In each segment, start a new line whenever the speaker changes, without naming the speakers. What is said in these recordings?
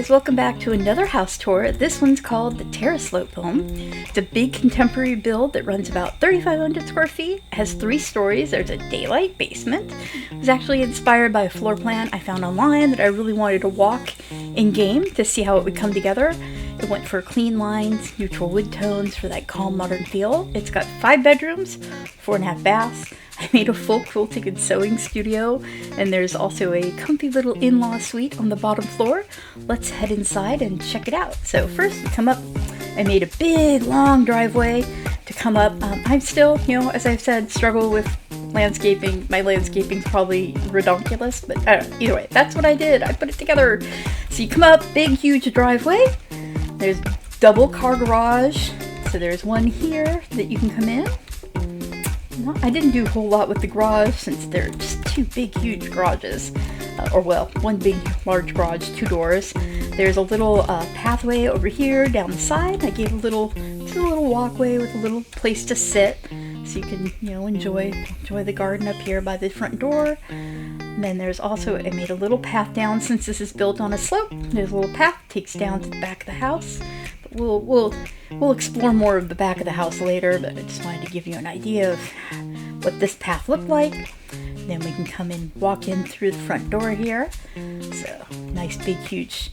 guys, welcome back to another house tour. This one's called the Terraslope home. It's a big contemporary build that runs about 3,500 square feet. It has 3 stories. There's a daylight basement. It was actually inspired by a floor plan I found online that I really wanted to walk in game to see how it would come together. It went for clean lines, neutral wood tones for that calm modern feel. It's got 5 bedrooms, 4.5 baths. I made a full quilting and sewing studio, and there's also a comfy little in-law suite on the bottom floor. Let's head inside and check it out. So first we come up. I made a big long driveway to come up. I'm still, as I've said, struggle with landscaping. My landscaping's probably redonkulous, but I don't know. Either way, that's what I did. I put it together. So you come up, big huge driveway. There's double car garage. So there's one here that you can come in. I didn't do a whole lot with the garage since they're just 2 big huge garages. One big large garage, 2 doors. There's a little pathway over here down the side. I gave a little walkway with a little place to sit so you can enjoy the garden up here by the front door. And then there's also, I made a little path down since this is built on a slope. There's a little path takes down to the back of the house. But we'll explore more of the back of the house later, but I just wanted to give you an idea of what this path looked like. Then we can come in, walk in through the front door here. So nice big huge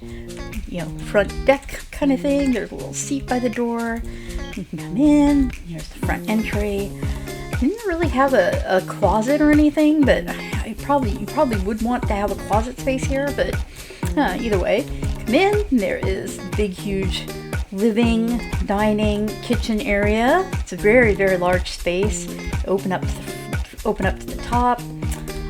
front deck kind of thing. There's a little seat by the door. You can come in. Here's the front entry. I didn't really have a closet or anything, but you probably would want to have a closet space here, but either way, come in, and there is big huge living, dining, kitchen area. It's a very, very large space. Open up to the top.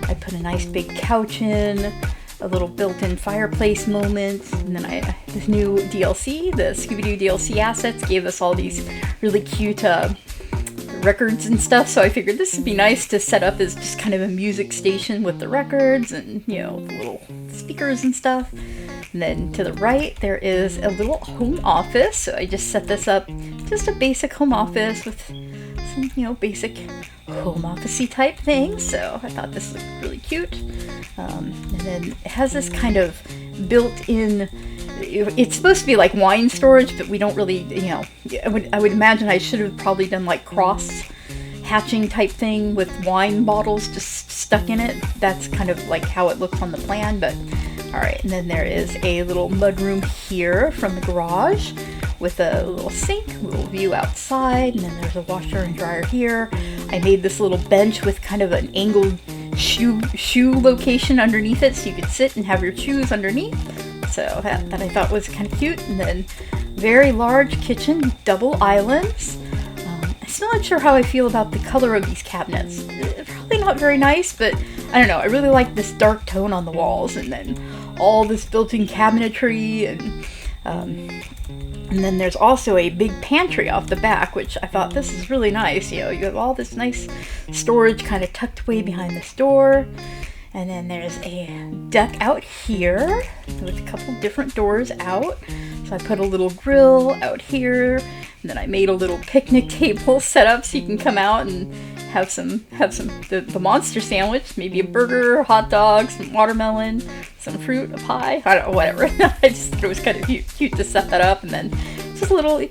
I put a nice big couch in, a little built-in fireplace moment, and then this new DLC, the Scooby-Doo DLC assets, gave us all these really cute records and stuff, so I figured this would be nice to set up as just kind of a music station with the records and, the little speakers and stuff. And then to the right, there is a little home office. So I just set this up, just a basic home office with some, basic home office-y type things. So I thought this looked really cute. And then it has this kind of built-in, it's supposed to be like wine storage, but we don't really, I would imagine I should have probably done like cross hatching type thing with wine bottles just stuck in it. That's kind of like how it looks on the plan, but alright. And then there is a little mudroom here from the garage with a little sink, a little view outside, and then there's a washer and dryer here. I made this little bench with kind of an angled shoe location underneath it so you could sit and have your shoes underneath. So that I thought was kind of cute. And then very large kitchen, double islands. I'm still not sure how I feel about the color of these cabinets. Probably not very nice, but I don't know. I really like this dark tone on the walls, and then all this built-in cabinetry, and then there's also a big pantry off the back, which I thought this is really nice. You have all this nice storage kind of tucked away behind this door. And then there's a deck out here with a couple different doors out. So I put a little grill out here, and then I made a little picnic table set up so you can come out and have the monster sandwich, maybe a burger, hot dogs, some watermelon, some fruit, a pie, I don't know, whatever. I just thought it was kind of cute to set that up, and then just a little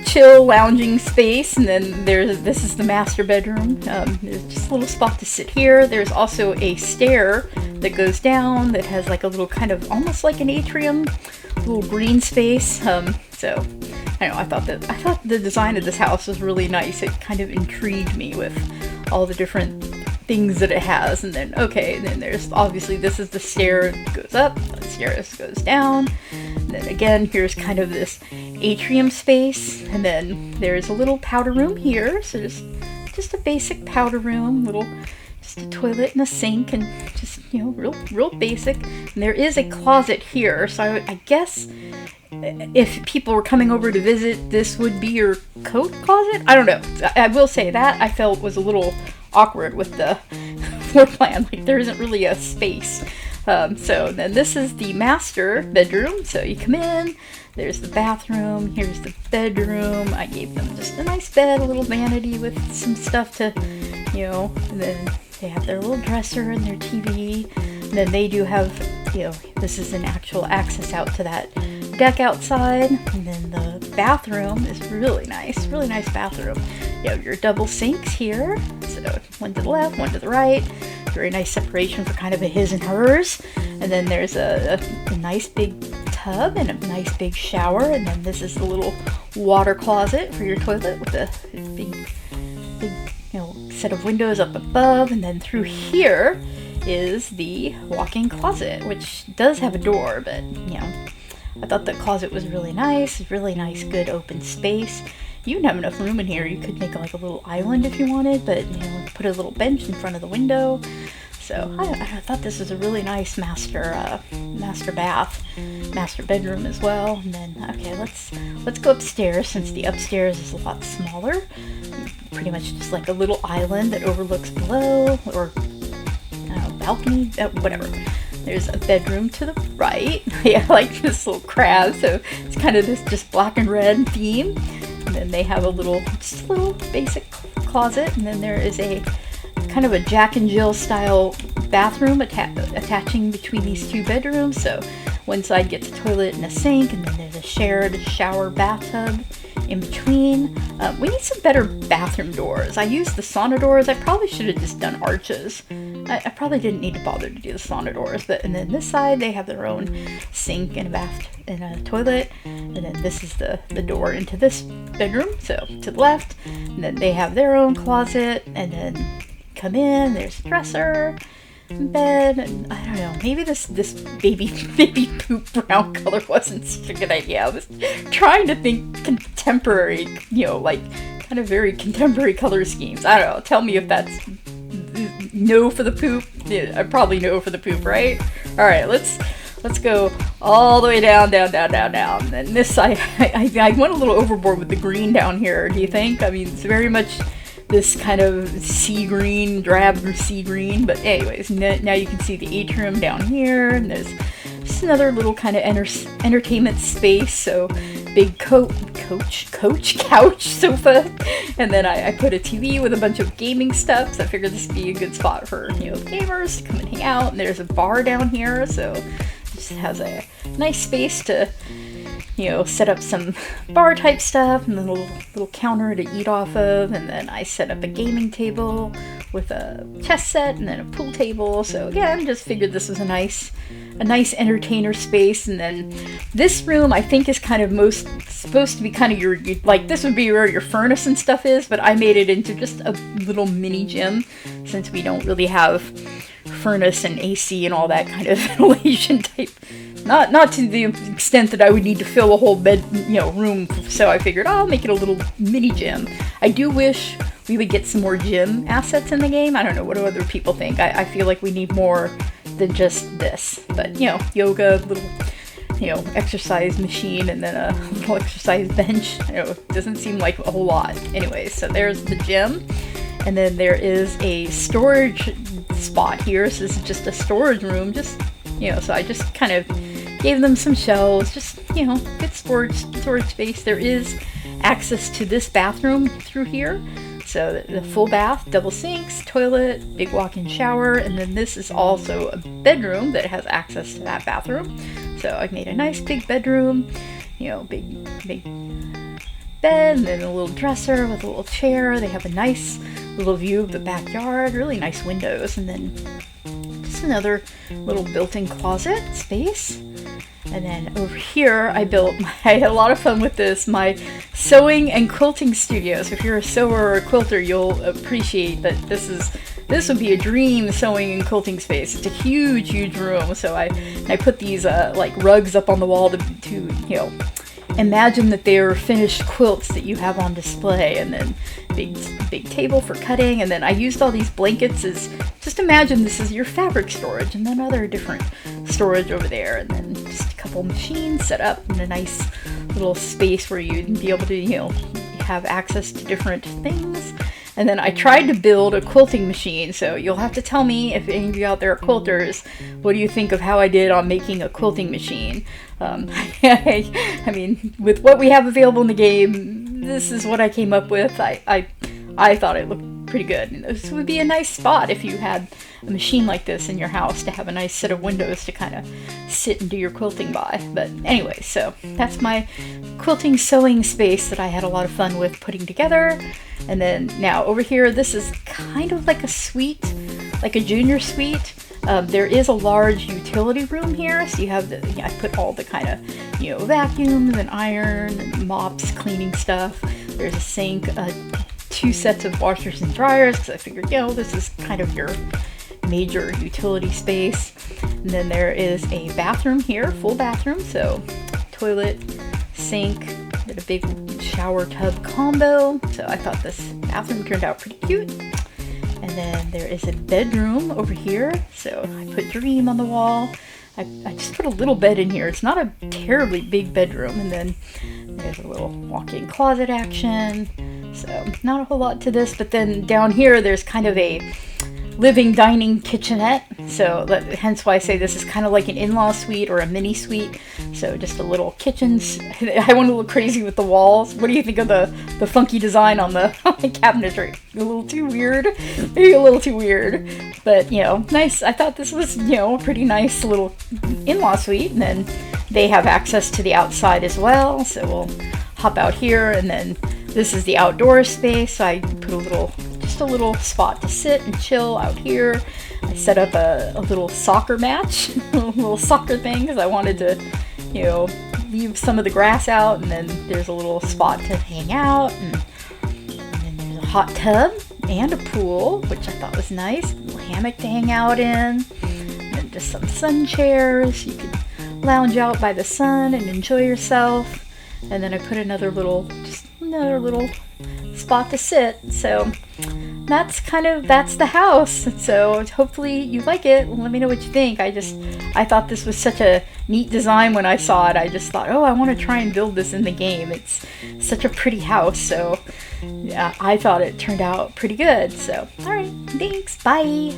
chill lounging space. And then this is the master bedroom. There's just a little spot to sit here. There's also a stair that goes down that has like a little kind of almost like an atrium, little green space. So I don't know, I thought the design of this house was really nice. It kind of intrigued me with all the different things that it has. And then then there's obviously, this is the stair that goes up, the stairs goes down. And then again, here's kind of this atrium space, and then there's a little powder room here. So just a basic powder room, just a toilet and a sink, and just real basic. And there is a closet here, so I guess if people were coming over to visit, this would be your coat closet. I don't know. I will say that I felt was a little awkward with the floor plan. Like, there isn't really a space. So then this is the master bedroom. So you come in, there's the bathroom, here's the bedroom. I gave them just a nice bed, a little vanity with some stuff to, and then they have their little dresser and their TV. And then they do have, this is an actual access out to that deck outside. And then the bathroom is really nice bathroom. You have your double sinks here, so one to the left, one to the right. Very nice separation for kind of a his and hers. And then there's a nice big tub and a nice big shower. And then this is the little water closet for your toilet with a big set of windows up above. And then through here is the walk-in closet, which does have a door, but I thought the closet was really nice, good open space. You even have enough room in here. You could make like a little island if you wanted, but put a little bench in front of the window. So I thought this was a really nice master bedroom as well. And then okay, let's go upstairs, since the upstairs is a lot smaller. Pretty much just like a little island that overlooks below, or balcony, whatever. There's a bedroom to the right. Yeah, I like this little crab, so it's kind of this just black and red theme. And then they have just a little basic closet, and then there is a kind of a Jack and Jill style bathroom attaching between these two bedrooms. So one side gets a toilet and a sink, and then there's a shared shower bathtub in between. We need some better bathroom doors. I used the sauna doors. I probably should have just done arches. I probably didn't need to bother to do the sauna doors, and then this side they have their own sink and a bath and a toilet, and then this is the door into this bedroom, so to the left, and then they have their own closet, and then come in, there's a dresser, bed, and I don't know, maybe this baby poop brown color wasn't such a good idea. I was trying to think contemporary, like kind of very contemporary color schemes. I don't know, tell me if that's no for the poop. Yeah, I probably no for the poop, right? All right, let's go all the way down. And this side, I went a little overboard with the green down here. Do you think? I mean, it's very much this kind of sea green, drab sea green. But anyways, now you can see the atrium down here, and there's just another little kind of entertainment space. So big couch sofa, and then I put a TV with a bunch of gaming stuff, so I figured this would be a good spot for gamers to come and hang out. And there's a bar down here, so it just has a nice space to set up some bar type stuff, and then a little counter to eat off of. And then I set up a gaming table with a chess set and then a pool table. So again, just figured this was a nice entertainer space. And then this room I think is kind of supposed to be kind of your like, this would be where your furnace and stuff is, but I made it into just a little mini gym, since we don't really have furnace and AC and all that kind of ventilation type. Not to the extent that I would need to fill a whole bed, room. So I figured I'll make it a little mini gym. I do wish we would get some more gym assets in the game. I don't know, what do other people think? I feel like we need more than just this. But yoga, little exercise machine, and then a little exercise bench. It doesn't seem like a whole lot. Anyways, so there's the gym, and then there is a storage spot here. So this is just a storage room, so I just kind of gave them some shelves, just good storage space. There is access to this bathroom through here, so the full bath, double sinks, toilet, big walk-in shower, and then this is also a bedroom that has access to that bathroom. So I made a nice big bedroom, big bed, and then a little dresser with a little chair. They have a nice little view of the backyard, really nice windows, and then just another little built-in closet space. And then over here, I had a lot of fun with this, my sewing and quilting studio. So if you're a sewer or a quilter, you'll appreciate that this would be a dream sewing and quilting space. It's a huge room. So I put these like rugs up on the wall to imagine that they are finished quilts that you have on display, and then big table for cutting. And then I used all these blankets as, just imagine this is your fabric storage, and then other different storage over there, and then just a couple machines set up in a nice little space where you'd be able to have access to different things. And then I tried to build a quilting machine, so you'll have to tell me, if any of you out there are quilters, what do you think of how I did on making a quilting machine? I mean, with what we have available in the game, this is what I came up with. I thought it looked pretty good. And this would be a nice spot if you had a machine like this in your house, to have a nice set of windows to kind of sit and do your quilting by. But anyway, so that's my quilting sewing space that I had a lot of fun with putting together. And then now over here, this is kind of like a suite, like a junior suite. There is a large utility room here, so you have the, I put all the kind of, vacuums and iron and mops, cleaning stuff. There's a sink, 2 sets of washers and dryers, because I figured, this is kind of your major utility space. And then there is a bathroom here, full bathroom, so toilet, sink, and a big shower tub combo. So I thought this bathroom turned out pretty cute. And then there is a bedroom over here. So I put Dream on the wall. I just put a little bed in here. It's not a terribly big bedroom. And then there's a little walk-in closet action. So not a whole lot to this. But then down here, there's kind of a living dining kitchenette. So hence why I say this is kind of like an in-law suite or a mini suite. So just a little kitchen. I went a little crazy with the walls. What do you think of the funky design on the cabinetry? A little too weird? Maybe a little too weird. But, nice. I thought this was, a pretty nice little in-law suite. And then they have access to the outside as well. So we'll hop out here. And then this is the outdoor space. So I put a little spot to sit and chill out here. I set up a little soccer match, a little soccer thing, because I wanted to, leave some of the grass out. And then there's a little spot to hang out. And then there's a hot tub and a pool, which I thought was nice. A little hammock to hang out in. And then just some sun chairs. You could lounge out by the sun and enjoy yourself. And then I put another little spot to sit. So that's the house. So hopefully you like it. Let me know what you think. I thought this was such a neat design when I saw it. I just thought, I want to try and build this in the game. It's such a pretty house. So yeah, I thought it turned out pretty good. So all right, thanks, bye.